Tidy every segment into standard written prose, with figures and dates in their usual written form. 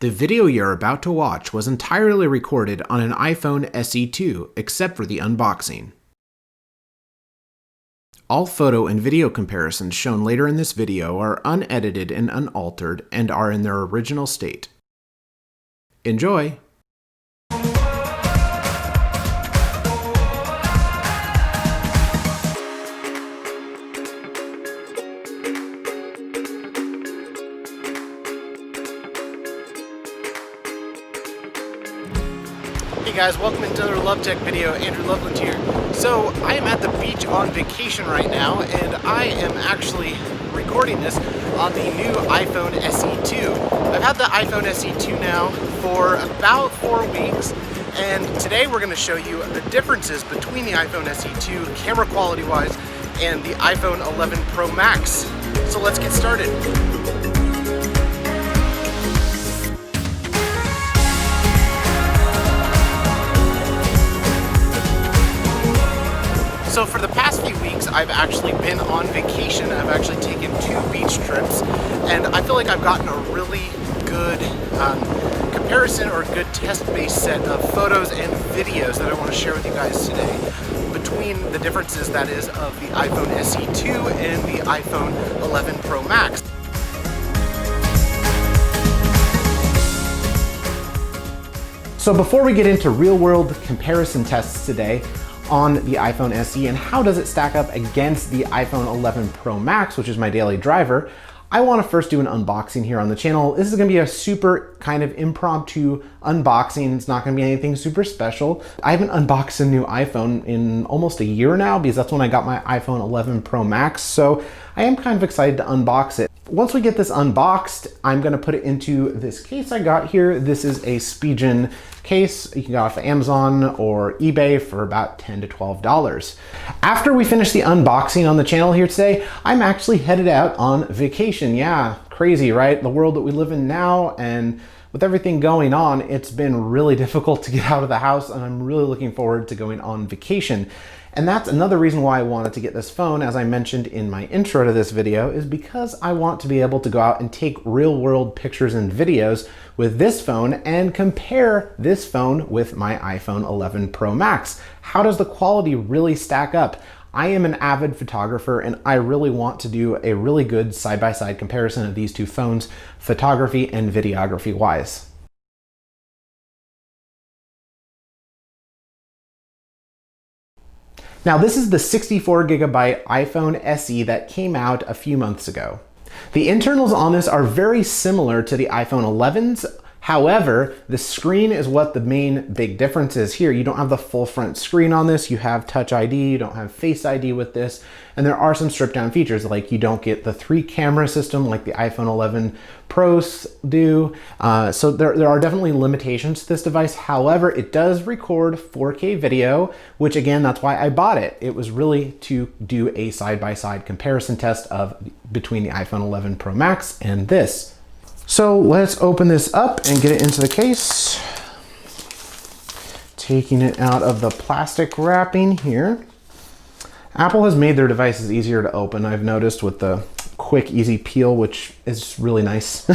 The video you're about to watch was entirely recorded on an iPhone SE2, except for the unboxing. All photo and video comparisons shown later in this video are unedited and unaltered and are in their original state. Enjoy! Hey guys, welcome to another Love Tech video. Andrew Loveland here. So I am at the beach on vacation right now, and I am actually recording this on the new iPhone SE2. I've had the iPhone SE2 now for about 4 weeks, and today we're going to show you the differences between the iPhone SE2 camera quality wise and the iPhone 11 Pro Max. So let's get started. So for the past few weeks, I've actually been on vacation. I've actually taken 2 beach trips, and I feel like I've gotten a really good comparison or good test-based set of photos and videos that I want to share with you guys today between the differences, that is, of the iPhone SE2 and the iPhone 11 Pro Max. So before we get into real-world comparison tests today on the iPhone SE and how does it stack up against the iPhone 11 Pro Max, which is my daily driver, I want to first do an unboxing here on the channel. This is going to be a super kind of impromptu unboxing. It's not going to be anything super special. I haven't unboxed a new iPhone in almost a year now because that's when I got my iPhone 11 Pro Max. So I am kind of excited to unbox it. Once we get this unboxed, I'm going to put it into this case I got here. This is a Spigen case. You can go off of Amazon or eBay for about $10 to $12. After we finish the unboxing on the channel here today, I'm actually headed out on vacation. Yeah, crazy, right? The world that we live in now, and with everything going on, it's been really difficult to get out of the house, and I'm really looking forward to going on vacation. And that's another reason why I wanted to get this phone, as I mentioned in my intro to this video, is because I want to be able to go out and take real-world pictures and videos with this phone and compare this phone with my iPhone 11 Pro Max. How does the quality really stack up? I am an avid photographer, and I really want to do a really good side-by-side comparison of these two phones, photography and videography wise. Now, this is the 64 gigabyte iPhone SE that came out a few months ago. The internals on this are very similar to the iPhone 11's. However, the screen is what the main big difference is here. You don't have the full front screen on this. You have Touch ID, you don't have Face ID with this, and there are some stripped down features, like you don't get the 3 camera system like the iPhone 11 Pros do. So there are definitely limitations to this device. However, it does record 4K video, which again, that's why I bought it. It was really to do a side-by-side comparison test between the iPhone 11 Pro Max and this. So let's open this up and get it into the case. Taking it out of the plastic wrapping here. Apple has made their devices easier to open, I've noticed, with the quick, easy peel, which is really nice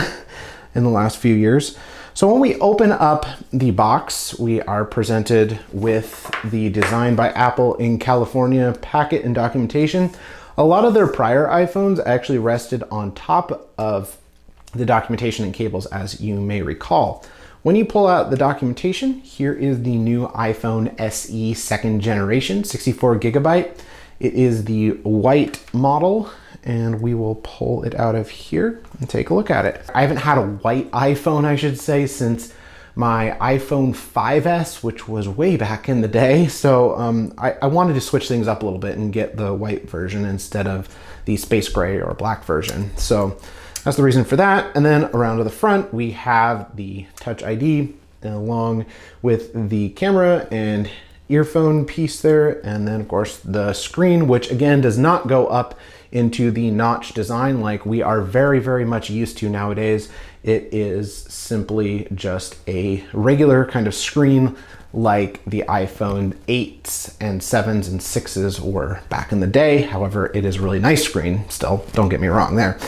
in the last few years. So when we open up the box, we are presented with the Design by Apple in California packet and documentation. A lot of their prior iPhones actually rested on top of the documentation and cables, as you may recall. When you pull out the documentation, here is the new iPhone SE 2nd generation, 64 gigabyte. It is the white model, and we will pull it out of here and take a look at it. I haven't had a white iPhone, I should say, since my iPhone 5S, which was way back in the day. So I wanted to switch things up a little bit and get the white version instead of the space gray or black version. So that's the reason for that. And then around to the front, we have the Touch ID along with the camera and earphone piece there. And then of course the screen, which again does not go up into the notch design like we are very, very much used to nowadays. It is simply just a regular kind of screen like the iPhone 8s and 7s and 6s were back in the day. However, it is a really nice screen still, don't get me wrong there.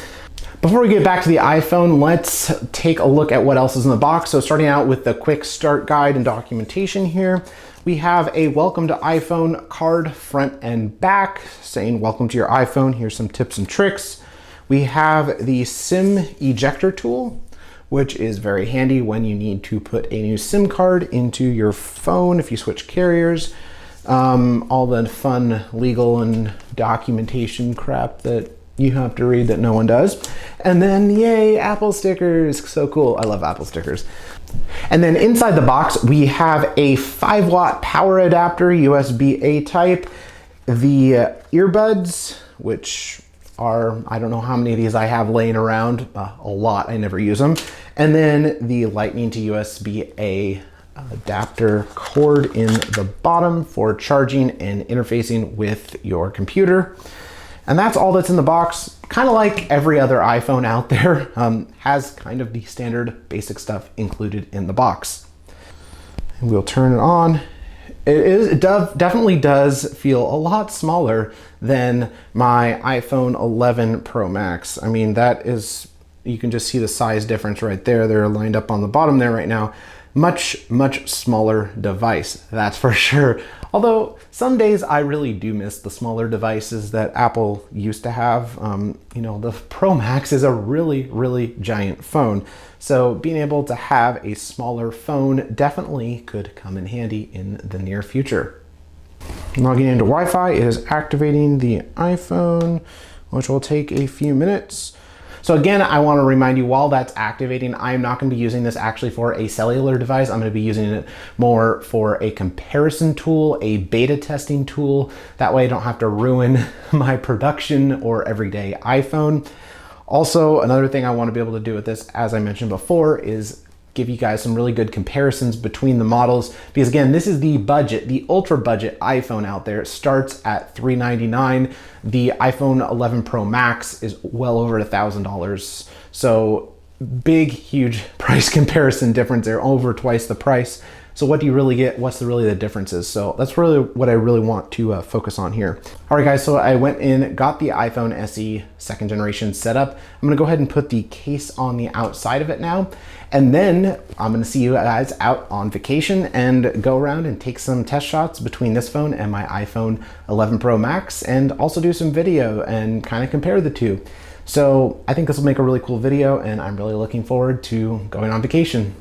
Before we get back to the iPhone, let's take a look at what else is in the box. So starting out with the quick start guide and documentation here, we have a welcome to iPhone card front and back saying welcome to your iPhone. Here's some tips and tricks. We have the SIM ejector tool, which is very handy when you need to put a new SIM card into your phone if you switch carriers. All the fun legal and documentation crap that you have to read that no one does. And then yay, Apple stickers, so cool. I love Apple stickers. And then inside the box, we have a 5-watt power adapter, USB-A type, the earbuds, which are, I don't know how many of these I have laying around, a lot, I never use them. And then the lightning to USB-A adapter cord in the bottom for charging and interfacing with your computer. And that's all that's in the box. Kind of like every other iPhone out there, has kind of the standard basic stuff included in the box. And we'll turn it on. It definitely does feel a lot smaller than my iPhone 11 Pro Max. I mean, that is, you can just see the size difference right there. They're lined up on the bottom there right now. Much, much smaller device, that's for sure. Although some days I really do miss the smaller devices that Apple used to have. You know, the Pro Max is a really, really giant phone. So being able to have a smaller phone definitely could come in handy in the near future. Logging into Wi-Fi is activating the iPhone, which will take a few minutes. So again, I want to remind you, while that's activating, I'm not going to be using this actually for a cellular device. I'm going to be using it more for a comparison tool, a beta testing tool. That way I don't have to ruin my production or everyday iPhone. Also, another thing I want to be able to do with this, as I mentioned before, is give you guys some really good comparisons between the models, because again, this is the budget, the ultra budget iPhone out there. It starts at $399. The iPhone 11 Pro Max is well over $1,000. So big, huge price comparison difference there, over twice the price. So what do you really get? What's really the differences? So that's really what I really want to focus on here. All right, guys, so I went in, got the iPhone SE 2nd generation set up. I'm gonna go ahead and put the case on the outside of it now. And then I'm gonna see you guys out on vacation and go around and take some test shots between this phone and my iPhone 11 Pro Max, and also do some video and kind of compare the two. So I think this will make a really cool video, and I'm really looking forward to going on vacation.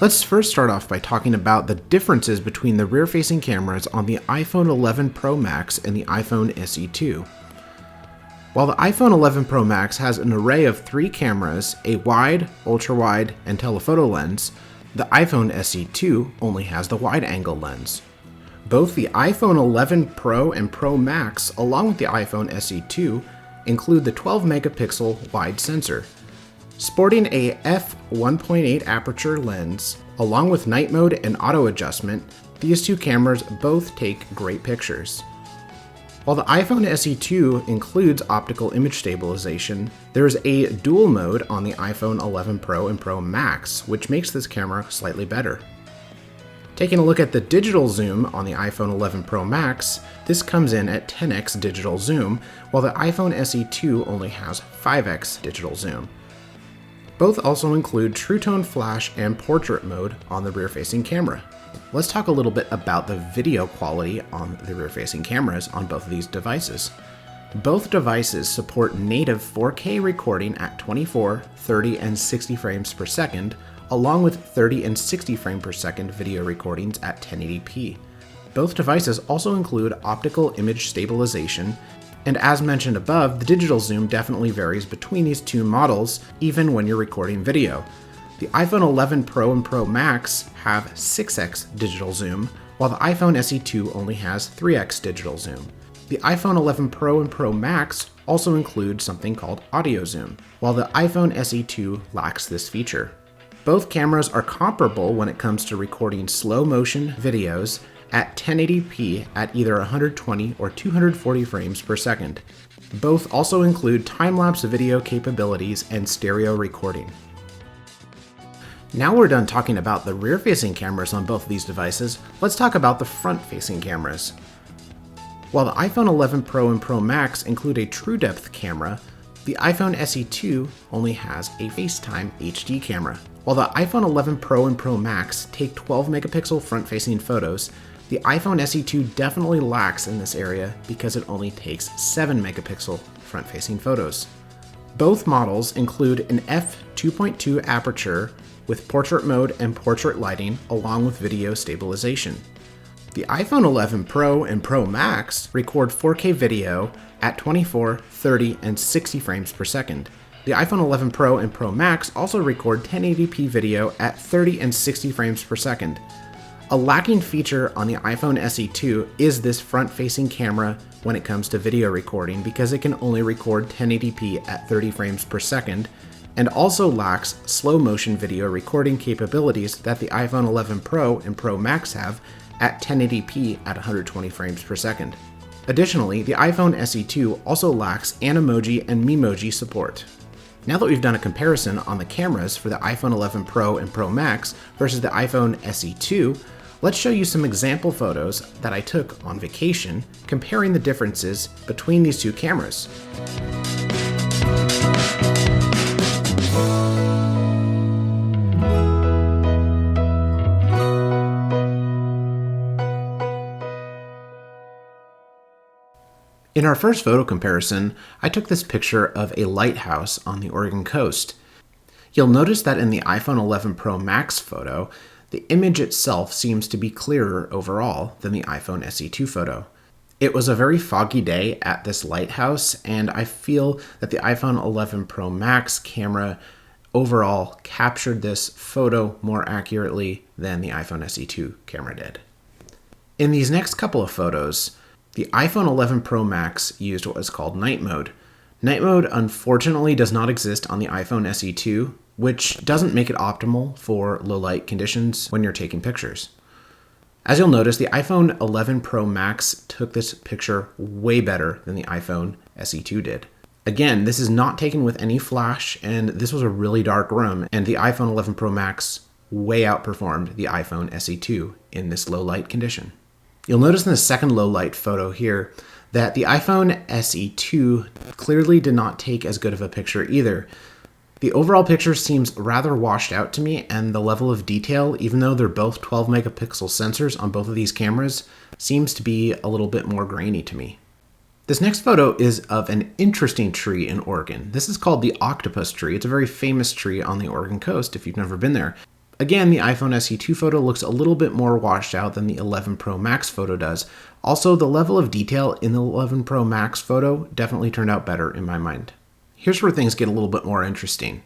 Let's first start off by talking about the differences between the rear-facing cameras on the iPhone 11 Pro Max and the iPhone SE2. While the iPhone 11 Pro Max has an array of 3 cameras, a wide, ultra-wide, and telephoto lens, the iPhone SE2 only has the wide-angle lens. Both the iPhone 11 Pro and Pro Max, along with the iPhone SE2, include the 12 megapixel wide sensor. Sporting a f1.8 aperture lens, along with night mode and auto adjustment, these two cameras both take great pictures. While the iPhone SE2 includes optical image stabilization, there is a dual mode on the iPhone 11 Pro and Pro Max, which makes this camera slightly better. Taking a look at the digital zoom on the iPhone 11 Pro Max, this comes in at 10x digital zoom, while the iPhone SE2 only has 5x digital zoom. Both also include True Tone Flash and Portrait mode on the rear-facing camera. Let's talk a little bit about the video quality on the rear-facing cameras on both of these devices. Both devices support native 4K recording at 24, 30, and 60 frames per second, along with 30 and 60 frame per second video recordings at 1080p. Both devices also include optical image stabilization, and as mentioned above, the digital zoom definitely varies between these two models, even when you're recording video. The iPhone 11 Pro and Pro Max have 6x digital zoom, while the iPhone SE2 only has 3x digital zoom. The iPhone 11 Pro and Pro Max also include something called audio zoom, while the iPhone SE2 lacks this feature. Both cameras are comparable when it comes to recording slow motion videos at 1080p at either 120 or 240 frames per second. Both also include time-lapse video capabilities and stereo recording. Now we're done talking about the rear-facing cameras on both of these devices, let's talk about the front-facing cameras. While the iPhone 11 Pro and Pro Max include a true depth camera, the iPhone SE2 only has a FaceTime HD camera. While the iPhone 11 Pro and Pro Max take 12 megapixel front-facing photos, the iPhone SE2 definitely lacks in this area because it only takes 7 megapixel front-facing photos. Both models include an f2.2 aperture with portrait mode and portrait lighting along with video stabilization. The iPhone 11 Pro and Pro Max record 4K video at 24, 30, and 60 frames per second. The iPhone 11 Pro and Pro Max also record 1080p video at 30 and 60 frames per second. A lacking feature on the iPhone SE2 is this front-facing camera when it comes to video recording because it can only record 1080p at 30 frames per second, and also lacks slow motion video recording capabilities that the iPhone 11 Pro and Pro Max have at 1080p at 120 frames per second. Additionally, the iPhone SE2 also lacks Animoji and Memoji support. Now that we've done a comparison on the cameras for the iPhone 11 Pro and Pro Max versus the iPhone SE2, let's show you some example photos that I took on vacation comparing the differences between these two cameras. In our first photo comparison, I took this picture of a lighthouse on the Oregon coast. You'll notice that in the iPhone 11 Pro Max photo, the image itself seems to be clearer overall than the iPhone SE2 photo. It was a very foggy day at this lighthouse, and I feel that the iPhone 11 Pro Max camera overall captured this photo more accurately than the iPhone SE2 camera did. In these next couple of photos, the iPhone 11 Pro Max used what is called night mode. Night mode unfortunately does not exist on the iPhone SE2, which doesn't make it optimal for low light conditions when you're taking pictures. As you'll notice, the iPhone 11 Pro Max took this picture way better than the iPhone SE2 did. Again, this is not taken with any flash, and this was a really dark room, and the iPhone 11 Pro Max way outperformed the iPhone SE2 in this low light condition. You'll notice in the second low light photo here that the iPhone SE2 clearly did not take as good of a picture either. The overall picture seems rather washed out to me, and the level of detail, even though they're both 12 megapixel sensors on both of these cameras, seems to be a little bit more grainy to me. This next photo is of an interesting tree in Oregon. This is called the octopus tree. It's a very famous tree on the Oregon coast if you've never been there. Again, the iPhone SE2 photo looks a little bit more washed out than the 11 Pro Max photo does. Also, the level of detail in the 11 Pro Max photo definitely turned out better in my mind. Here's where things get a little bit more interesting.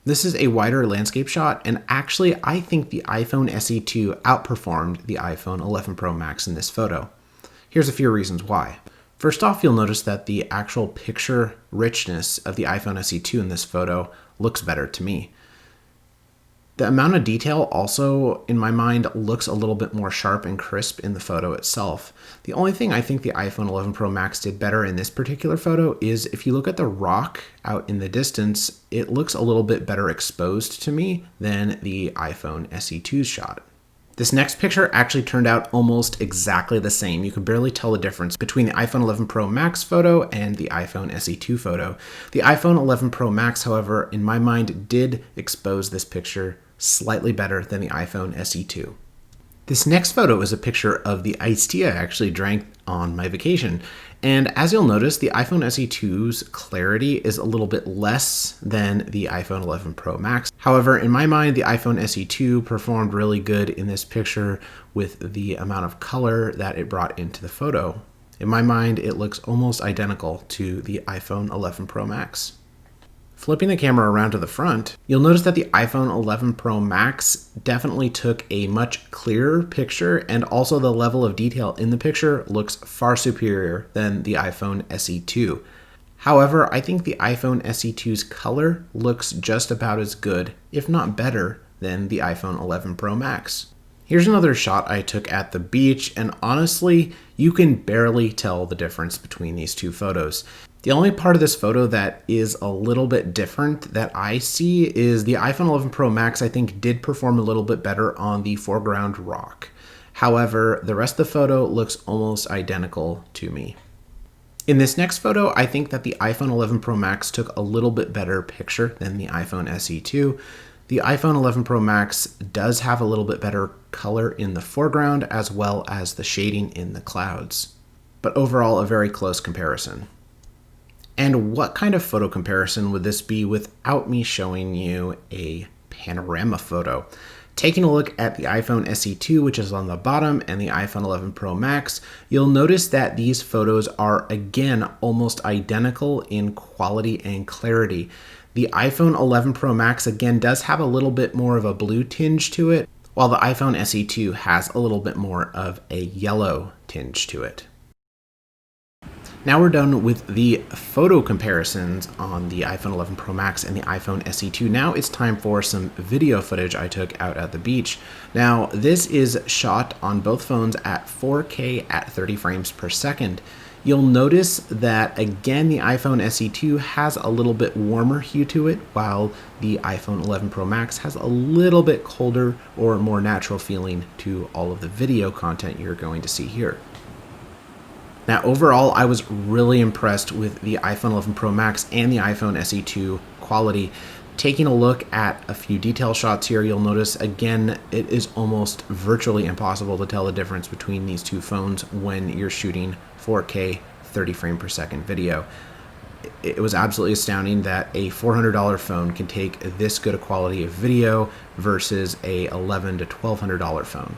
This is a wider landscape shot, and actually I think the iPhone SE2 outperformed the iPhone 11 Pro Max in this photo. Here's a few reasons why. First off, you'll notice that the actual picture richness of the iPhone SE2 in this photo looks better to me. The amount of detail also, in my mind, looks a little bit more sharp and crisp in the photo itself. The only thing I think the iPhone 11 Pro Max did better in this particular photo is if you look at the rock out in the distance, it looks a little bit better exposed to me than the iPhone SE2's shot. This next picture actually turned out almost exactly the same. You can barely tell the difference between the iPhone 11 Pro Max photo and the iPhone SE2 photo. The iPhone 11 Pro Max, however, in my mind, did expose this picture slightly better than the iPhone SE2. This next photo is a picture of the iced tea I actually drank on my vacation. And as you'll notice, the iPhone SE2's clarity is a little bit less than the iPhone 11 Pro Max. However, in my mind, the iPhone SE2 performed really good in this picture with the amount of color that it brought into the photo. In my mind, it looks almost identical to the iPhone 11 Pro Max. Flipping the camera around to the front, you'll notice that the iPhone 11 Pro Max definitely took a much clearer picture, and also the level of detail in the picture looks far superior than the iPhone SE2. However, I think the iPhone SE2's color looks just about as good, if not better, than the iPhone 11 Pro Max. Here's another shot I took at the beach, and honestly, you can barely tell the difference between these two photos. The only part of this photo that is a little bit different that I see is the iPhone 11 Pro Max, I think, did perform a little bit better on the foreground rock. However, the rest of the photo looks almost identical to me. In this next photo, I think that the iPhone 11 Pro Max took a little bit better picture than the iPhone SE2. The iPhone 11 Pro Max does have a little bit better color in the foreground as well as the shading in the clouds, but overall a very close comparison. And what kind of photo comparison would this be without me showing you a panorama photo? Taking a look at the iPhone SE2, which is on the bottom, and the iPhone 11 Pro Max, you'll notice that these photos are again almost identical in quality and clarity. The iPhone 11 Pro Max again does have a little bit more of a blue tinge to it, while the iPhone SE2 has a little bit more of a yellow tinge to it. Now we're done with the photo comparisons on the iPhone 11 Pro Max and the iPhone SE2. Now it's time for some video footage I took out at the beach. Now this is shot on both phones at 4K at 30 frames per second. You'll notice that again the iPhone SE2 has a little bit warmer hue to it, while the iPhone 11 Pro Max has a little bit colder or more natural feeling to all of the video content you're going to see here. Now overall, I was really impressed with the iPhone 11 Pro Max and the iPhone SE2 quality. Taking a look at a few detail shots here, you'll notice again, it is almost virtually impossible to tell the difference between these two phones when you're shooting 4K 30 frame per second video. It was absolutely astounding that a $400 phone can take this good a quality of video versus a $1,100 to $1,200 phone.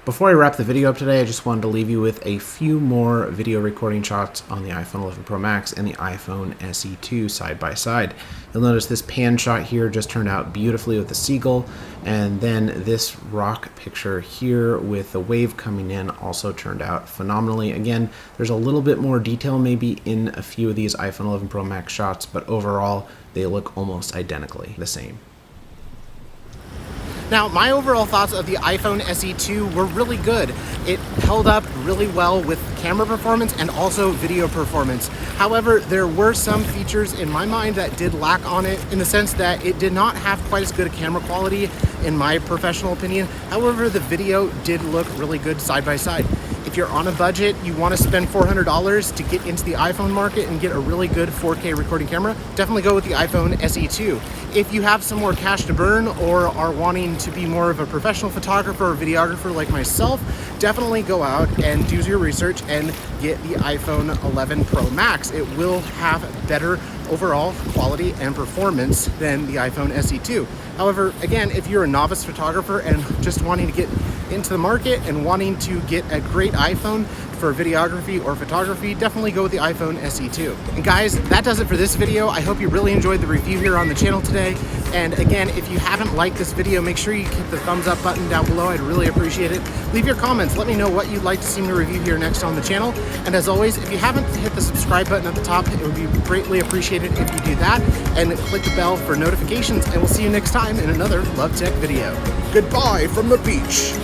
Before I wrap the video up today, I just wanted to leave you with a few more video recording shots on the iPhone 11 Pro Max and the iPhone SE2 side by side. You'll notice this pan shot here just turned out beautifully with the seagull, and then this rock picture here with the wave coming in also turned out phenomenally. Again, there's a little bit more detail maybe in a few of these iPhone 11 Pro Max shots, but overall they look almost identically the same. Now, my overall thoughts of the iPhone SE2 were really good. It held up really well with camera performance and also video performance. However, there were some features in my mind that did lack on it, in the sense that it did not have quite as good a camera quality in my professional opinion. However, the video did look really good side by side. If you're on a budget, you want to spend $400 to get into the iPhone market and get a really good 4K recording camera, definitely go with the iPhone SE2. If you have some more cash to burn or are wanting to be more of a professional photographer or videographer like myself, definitely go out and do your research and get the iPhone 11 Pro Max. It will have better overall quality and performance than the iPhone SE2. However, again, if you're a novice photographer and just wanting to get into the market and wanting to get a great iPhone for videography or photography, definitely go with the iPhone SE2. And guys, that does it for this video. I hope you really enjoyed the review here on the channel today. And again, if you haven't liked this video, make sure you hit the thumbs up button down below. I'd really appreciate it. Leave your comments. Let me know what you'd like to see me review here next on the channel. And as always, if you haven't hit the subscribe button at the top, it would be greatly appreciated if you do that. And click the bell for notifications. And we'll see you next time in another Love Tech video. Goodbye from the beach.